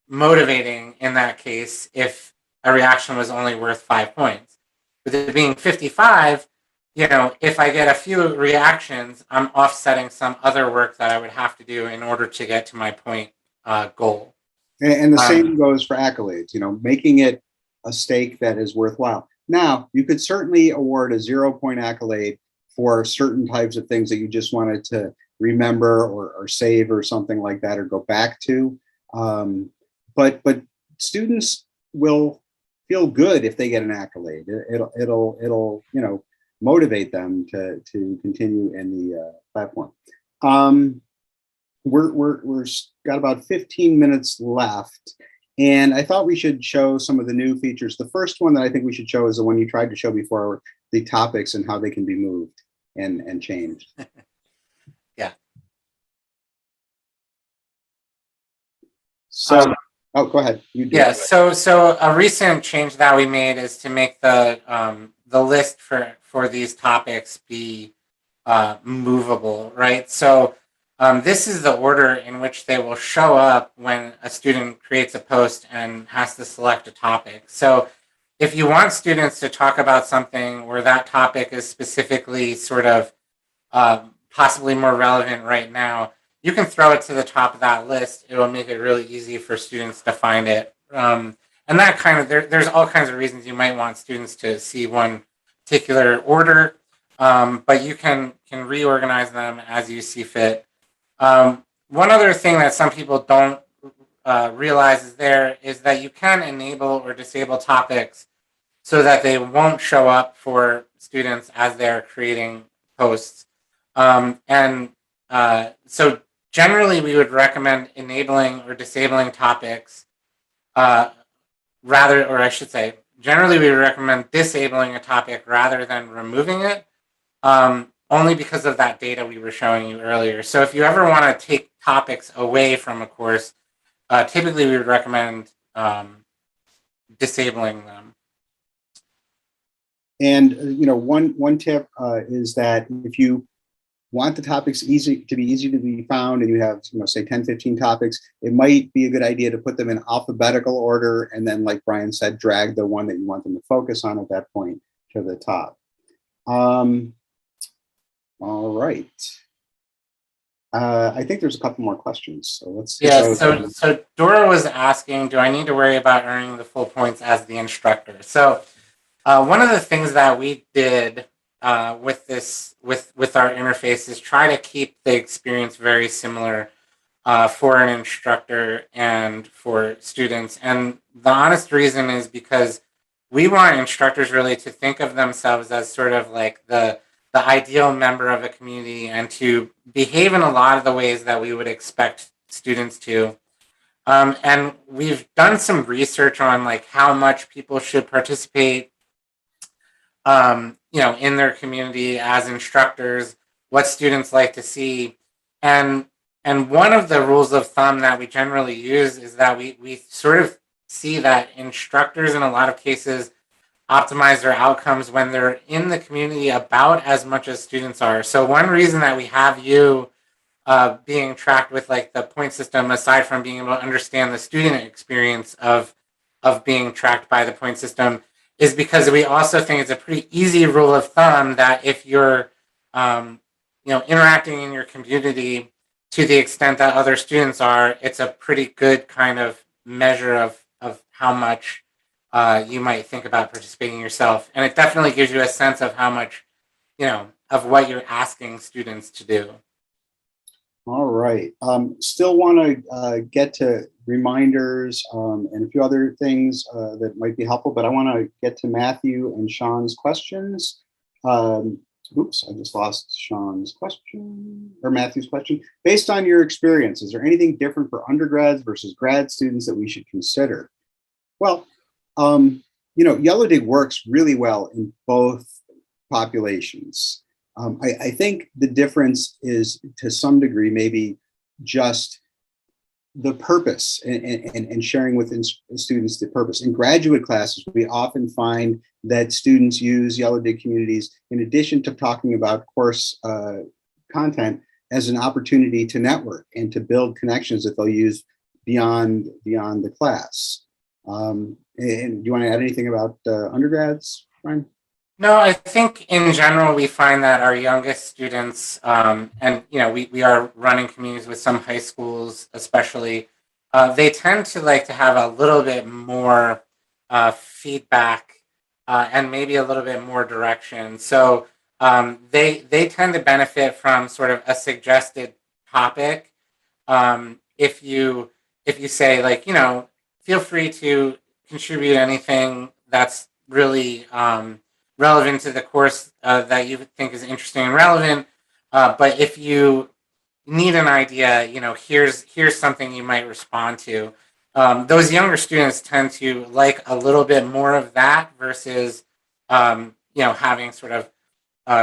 [SPEAKER 2] motivating in that case if a reaction was only worth 5 points. With it being 55, if I get a few reactions, I'm offsetting some other work that I would have to do in order to get to my point goal.
[SPEAKER 1] And the same goes for accolades, making it a stake that is worthwhile. Now, you could certainly award a 0-point accolade for certain types of things that you just wanted to remember or save or something like that, or go back to. But students will feel good if they get an accolade. It'll motivate them to continue in the platform. We're got about 15 minutes left, and I thought we should show some of the new features. The first one that I think we should show is the one you tried to show before, the topics and how they can be moved and changed.
[SPEAKER 2] Yeah.
[SPEAKER 1] So, go ahead. You do.
[SPEAKER 2] Yeah. So a recent change that we made is to make the list for these topics be movable, right? So this is the order in which they will show up when a student creates a post and has to select a topic. So if you want students to talk about something where that topic is specifically sort of possibly more relevant right now, you can throw it to the top of that list. It will make it really easy for students to find it. And that kind of, there's all kinds of reasons you might want students to see one particular order, but you can reorganize them as you see fit. One other thing that some people don't realize is that you can enable or disable topics so that they won't show up for students as they're creating posts. So generally, we would recommend enabling or disabling topics generally we would recommend disabling a topic rather than removing it, only because of that data we were showing you earlier. So if you ever want to take topics away from a course, typically we would recommend disabling them.
[SPEAKER 1] And one tip is that if you want the topics easy to be found, and you have say 10, 15 topics, it might be a good idea to put them in alphabetical order, and then, like Brian said, drag the one that you want them to focus on at that point to the top. All right. I think there's a couple more questions, so let's see.
[SPEAKER 2] Yeah, so Dora was asking, do I need to worry about earning the full points as the instructor? So one of the things that we did with our interface is try to keep the experience very similar for an instructor and for students. And the honest reason is because we want instructors really to think of themselves as sort of like the ideal member of a community and to behave in a lot of the ways that we would expect students to. And we've done some research on like how much people should participate, in their community as instructors, what students like to see, and one of the rules of thumb that we generally use is that we sort of see that instructors in a lot of cases optimize their outcomes when they're in the community about as much as students are. So one reason that we have you being tracked with like the point system, aside from being able to understand the student experience of being tracked by the point system, is because we also think it's a pretty easy rule of thumb that if you're interacting in your community to the extent that other students are, it's a pretty good kind of measure of how much you might think about participating yourself. And it definitely gives you a sense of how much, of what you're asking students to do.
[SPEAKER 1] All right. Still want to get to reminders and a few other things that might be helpful, but I want to get to Matthew and Sean's questions. Oops, I just lost Sean's question or Matthew's question. Based on your experience, is there anything different for undergrads versus grad students that we should consider? Well, Yellowdig works really well in both populations. I think the difference is to some degree maybe just the purpose and sharing with students the purpose. In graduate classes, we often find that students use Yellowdig communities in addition to talking about course content as an opportunity to network and to build connections that they'll use beyond the class. And do you want to add anything about undergrads, Brian?
[SPEAKER 2] No, I think in general we find that our youngest students, and we are running communities with some high schools, especially, they tend to like to have a little bit more feedback and maybe a little bit more direction. So they tend to benefit from sort of a suggested topic. If you say like feel free to contribute anything that's really relevant to the course that you think is interesting and relevant. But if you need an idea, here's something you might respond to. Those younger students tend to like a little bit more of that versus, having sort of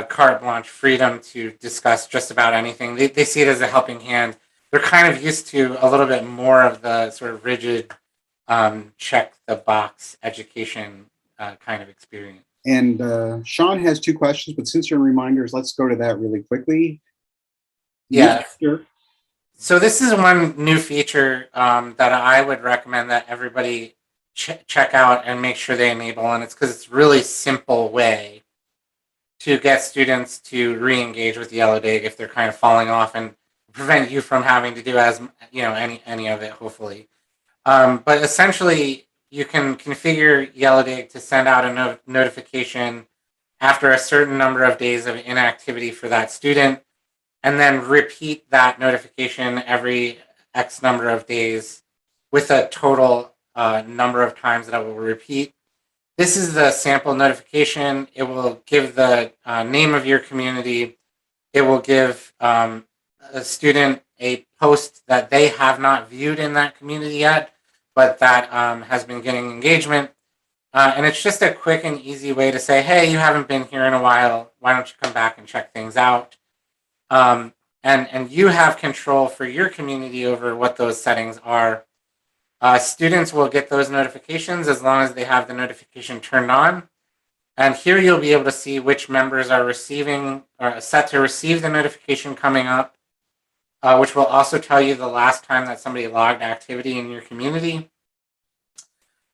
[SPEAKER 2] carte blanche freedom to discuss just about anything. They see it as a helping hand. They're kind of used to a little bit more of the sort of rigid, check the box education kind of experience.
[SPEAKER 1] And Sean has two questions, but since you're in reminders, let's go to that really quickly.
[SPEAKER 2] Yeah. Sure. So this is one new feature that I would recommend that everybody check out and make sure they enable. And it's because it's a really simple way to get students to re-engage with Yellowdig if they're kind of falling off and prevent you from having to do as any of it, hopefully. But essentially, you can configure Yellowdig to send out a notification after a certain number of days of inactivity for that student, and then repeat that notification every X number of days with a total number of times that it will repeat. This is the sample notification. It will give the name of your community. It will give a student a post that they have not viewed in that community yet, but that has been getting engagement. And it's just a quick and easy way to say, hey, you haven't been here in a while. Why don't you come back and check things out? And you have control for your community over what those settings are. Students will get those notifications as long as they have the notification turned on. And here you'll be able to see which members are receiving or set to receive the notification coming up, which will also tell you the last time that somebody logged activity in your community.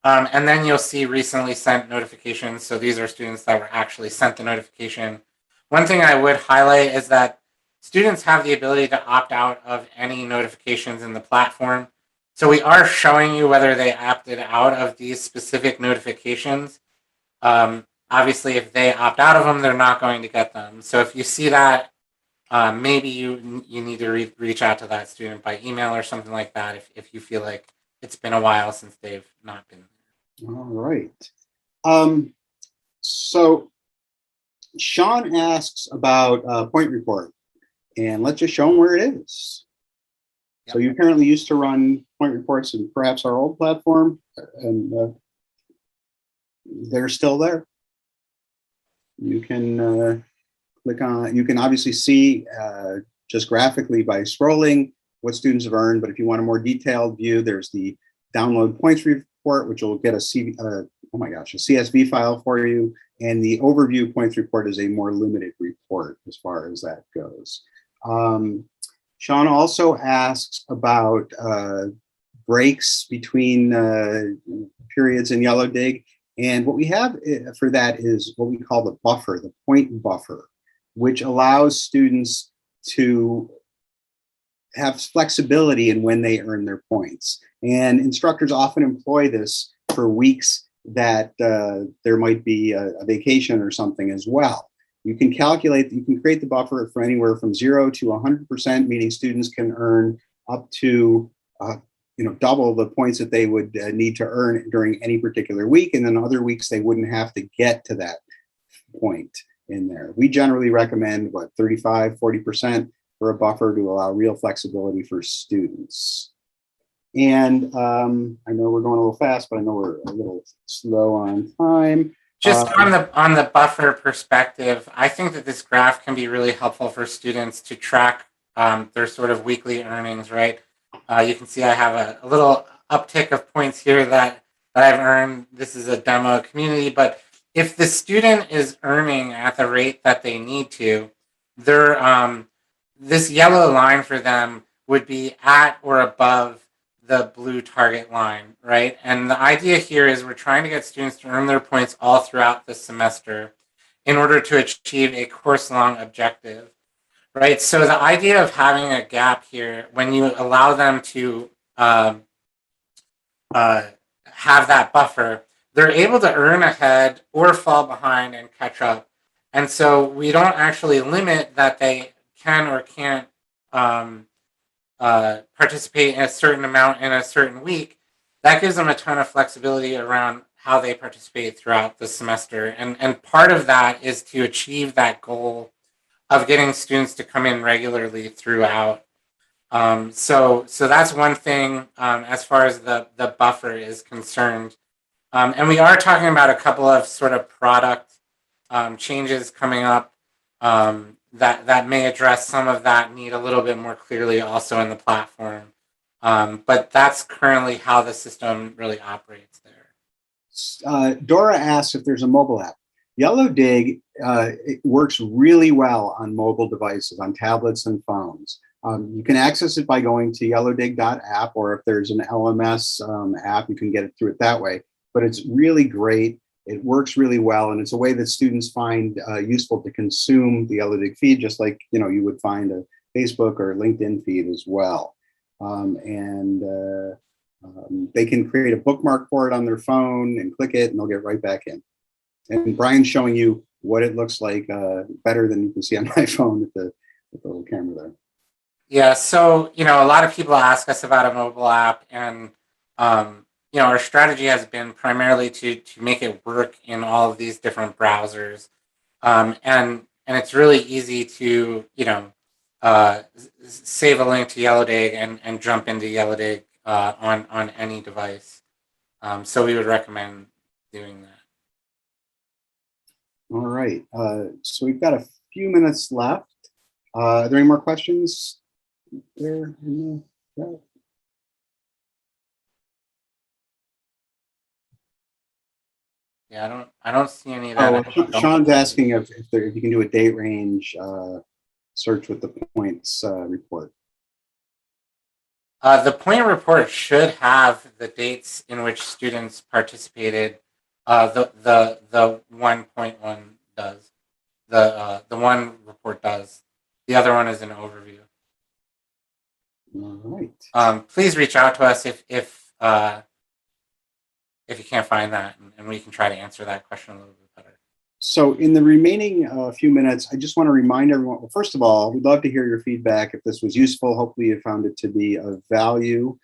[SPEAKER 2] And then you'll see recently sent notifications. So these are students that were actually sent the notification. One thing I would highlight is that students have the ability to opt out of any notifications in the platform. So we are showing you whether they opted out of these specific notifications. obviously, if they opt out of them, they're not going to get them. So if you see that, maybe you need to reach out to that student by email or something like that if you feel like it's been a while since they've not been there.
[SPEAKER 1] All right. So Sean asks about point report, and let's just show him where it is. Yep. So you apparently used to run point reports in perhaps our old platform, and they're still there. You can click on, you can obviously see just graphically by scrolling what students have earned, but if you want a more detailed view, there's the download points report, which will get a CSV file for you, and the overview points report is a more limited report as far as that goes. Sean also asks about breaks between periods in Yellowdig, and what we have for that is what we call the buffer, the point buffer, which allows students to have flexibility in when they earn their points. And instructors often employ this for weeks that there might be a vacation or something as well. You can calculate, you can create the buffer for anywhere from 0 to 100%, meaning students can earn up to double the points that they would need to earn during any particular week. And then other weeks they wouldn't have to get to that point in there. We generally recommend 35, 40% for a buffer to allow real flexibility for students. And I know we're going a little fast, but I know we're a little slow on time.
[SPEAKER 2] Just on the buffer perspective, I think that this graph can be really helpful for students to track their sort of weekly earnings, right? You can see I have a little uptick of points here that I've earned. This is a demo community, but if the student is earning at the rate that they need to, this yellow line for them would be at or above the blue target line, right? And the idea here is we're trying to get students to earn their points all throughout the semester in order to achieve a course-long objective, right? So the idea of having a gap here, when you allow them to have that buffer, they're able to earn ahead or fall behind and catch up. And so we don't actually limit that they can or can't participate in a certain amount in a certain week. That gives them a ton of flexibility around how they participate throughout the semester. And part of that is to achieve that goal of getting students to come in regularly throughout. So that's one thing as far as the buffer is concerned. And we are talking about a couple of sort of product changes coming up that may address some of that need a little bit more clearly also in the platform. But that's currently how the system really operates there.
[SPEAKER 1] Dora asks if there's a mobile app. Yellowdig it works really well on mobile devices, on tablets and phones. You can access it by going to yellowdig.app, or if there's an LMS app, you can get it through it that way. But it's really great. It works really well, and it's a way that students find useful to consume the Yellowdig feed, just like you would find a Facebook or LinkedIn feed as well. They can create a bookmark for it on their phone and click it, and they'll get right back in. And Brian's showing you what it looks like better than you can see on my phone with the little camera there.
[SPEAKER 2] Yeah, so a lot of people ask us about a mobile app, and our strategy has been primarily to make it work in all of these different browsers, and it's really easy to save a link to Yellowdig and jump into Yellowdig on any device. So we would recommend doing that.
[SPEAKER 1] All right, so we've got a few minutes left. Are there any more questions there in the chat?
[SPEAKER 2] Yeah, I don't see any of that.
[SPEAKER 1] Sean's asking if you can do a date range search with the points report.
[SPEAKER 2] The point report should have the dates in which students participated. The 1.1 does. The one report does. The other one is an overview.
[SPEAKER 1] All right.
[SPEAKER 2] Please reach out to us if you can't find that, and we can try to answer that question a little bit better.
[SPEAKER 1] So in the remaining few minutes, I just want to remind everyone, well, first of all, we'd love to hear your feedback if this was useful. Hopefully you found it to be of value.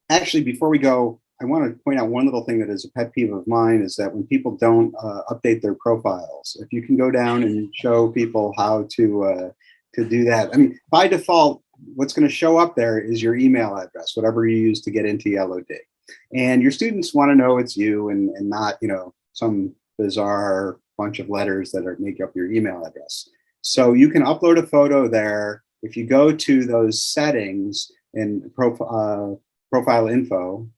[SPEAKER 1] Actually, before we go, I want to point out one little thing that is a pet peeve of mine is that when people don't update their profiles, if you can go down and show people how to do that. I mean, by default, what's going to show up there is your email address, whatever you use to get into Yellowdig. And your students want to know it's you and not, some bizarre bunch of letters that make up your email address. So you can upload a photo there. If you go to those settings in profile info,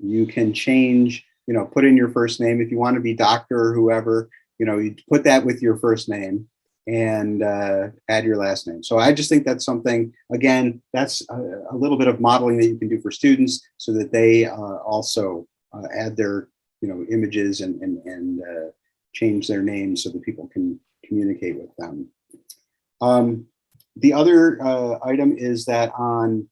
[SPEAKER 1] you can change, put in your first name. If you want to be doctor or whoever, you put that with your first name and add your last name. So I just think that's something, again, that's a little bit of modeling that you can do for students so that they also add their images and change their names so that people can communicate with them. The other item is that I'm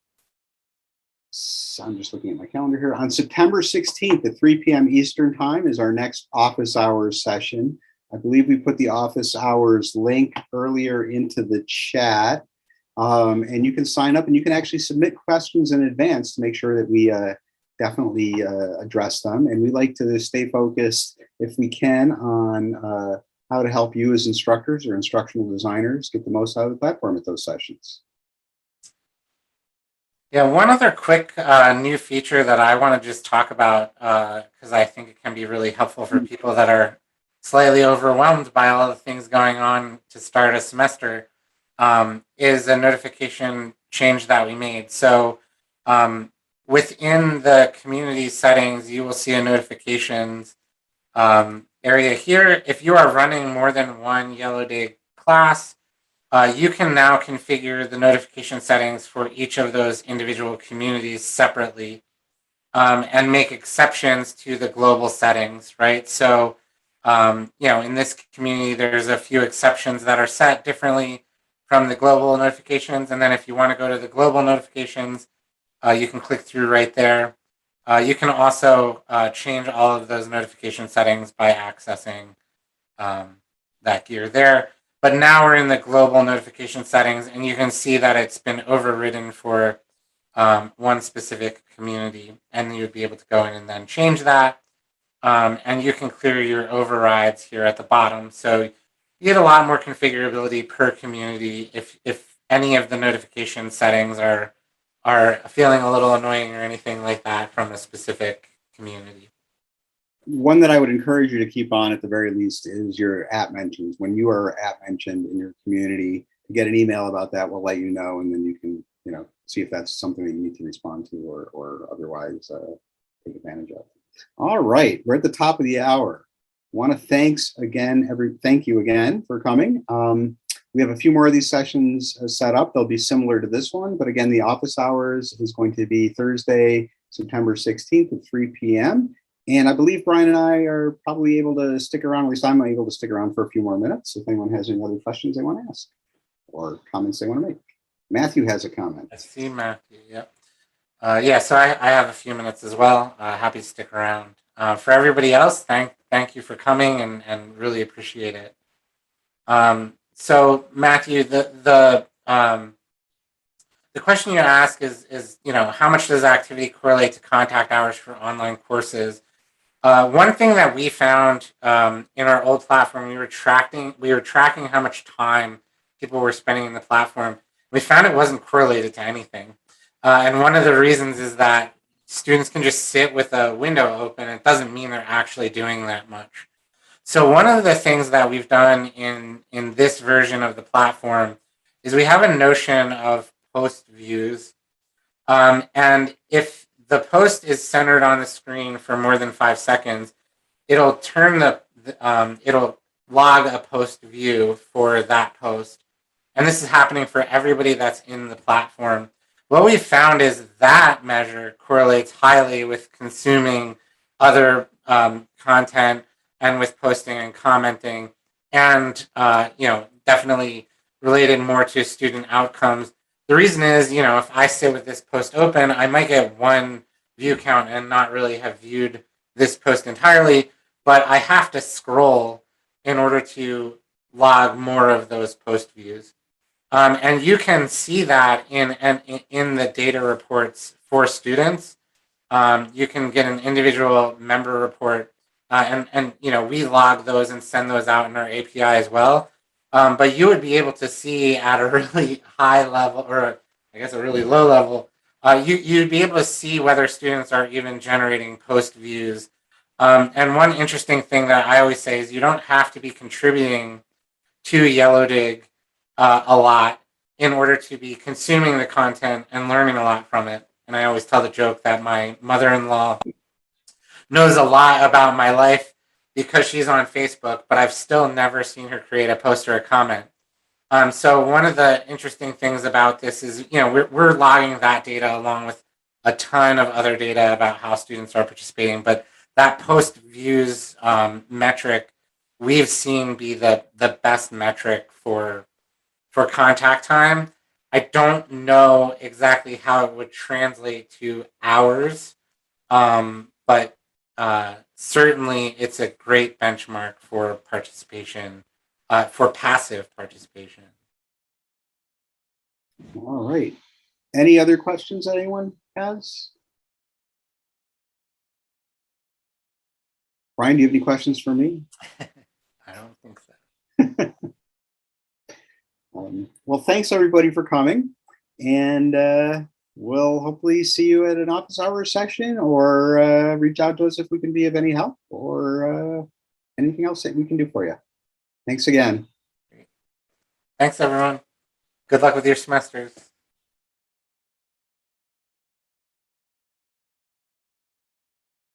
[SPEAKER 1] just looking at my calendar here. On September 16th at 3 p.m. Eastern time is our next office hours session. I believe we put the office hours link earlier into the chat. And you can sign up and you can actually submit questions in advance to make sure that we definitely address them. And we like to stay focused, if we can, on how to help you as instructors or instructional designers get the most out of the platform at those sessions.
[SPEAKER 2] Yeah, one other quick new feature that I want to just talk about, because I think it can be really helpful for people that are slightly overwhelmed by all the things going on to start a semester, is a notification change that we made. So within the community settings, you will see a notifications area here. If you are running more than one Yellowdig class, you can now configure the notification settings for each of those individual communities separately, and make exceptions to the global settings, right? So, in this community, there's a few exceptions that are set differently from the global notifications. And then if you want to go to the global notifications, you can click through right there. You can also change all of those notification settings by accessing that gear there. But now we're in the global notification settings, and you can see that it's been overridden for one specific community, and you would be able to go in and then change that. And you can clear your overrides here at the bottom. So you get a lot more configurability per community if any of the notification settings are feeling a little annoying or anything like that from a specific community.
[SPEAKER 1] One that I would encourage you to keep on at the very least is your app mentions. When you are app mentioned in your community, to get an email about that, we'll let you know, and then you can, see if that's something that you need to respond to or otherwise take advantage of. All right, we're at the top of the hour. Want to thank you again for coming. We have a few more of these sessions set up. They'll be similar to this one, but again, the office hours is going to be Thursday, September 16th at 3 p.m. And I believe Brian and I are probably able to stick around, at least I'm able to stick around for a few more minutes if anyone has any other questions they want to ask or comments they want to make. Matthew has a comment.
[SPEAKER 2] I see Matthew, yep. So I have a few minutes as well. Happy to stick around. For everybody else, thank you for coming and really appreciate it. So Matthew, the question you ask is how much does activity correlate to contact hours for online courses? One thing that we found in our old platform, we were tracking how much time people were spending in the platform. We found it wasn't correlated to anything. And one of the reasons is that students can just sit with a window open. It doesn't mean they're actually doing that much. So one of the things that we've done in this version of the platform is we have a notion of post views. And if the post is centered on the screen for more than 5 seconds, it'll it'll log a post view for that post. And this is happening for everybody that's in the platform. What we found is that measure correlates highly with consuming other content and with posting and commenting, and definitely related more to student outcomes. The reason is, if I sit with this post open, I might get one view count and not really have viewed this post entirely. but I have to scroll in order to log more of those post views. And you can see that in the data reports for students. You can get an individual member report, and we log those and send those out in our API as well. But you would be able to see at a really high level, or I guess a really low level, you'd be able to see whether students are even generating post views. And one interesting thing that I always say is you don't have to be contributing to Yellowdig a lot in order to be consuming the content and learning a lot from it. And I always tell the joke that my mother-in-law knows a lot about my life because she's on Facebook, but I've still never seen her create a post or a comment. So one of the interesting things about this is, we're logging that data along with a ton of other data about how students are participating, but that post views metric we've seen be the best metric for contact time. I don't know exactly how it would translate to hours, but certainly it's a great benchmark for participation, for passive participation.
[SPEAKER 1] All right. Any other questions that anyone has? Brian, do you have any questions for me?
[SPEAKER 2] I don't think so.
[SPEAKER 1] Well, thanks everybody for coming, and we'll hopefully see you at an office hours session, or reach out to us if we can be of any help, or anything else that we can do for you. Thanks again.
[SPEAKER 2] Thanks, everyone. Good luck with your semesters.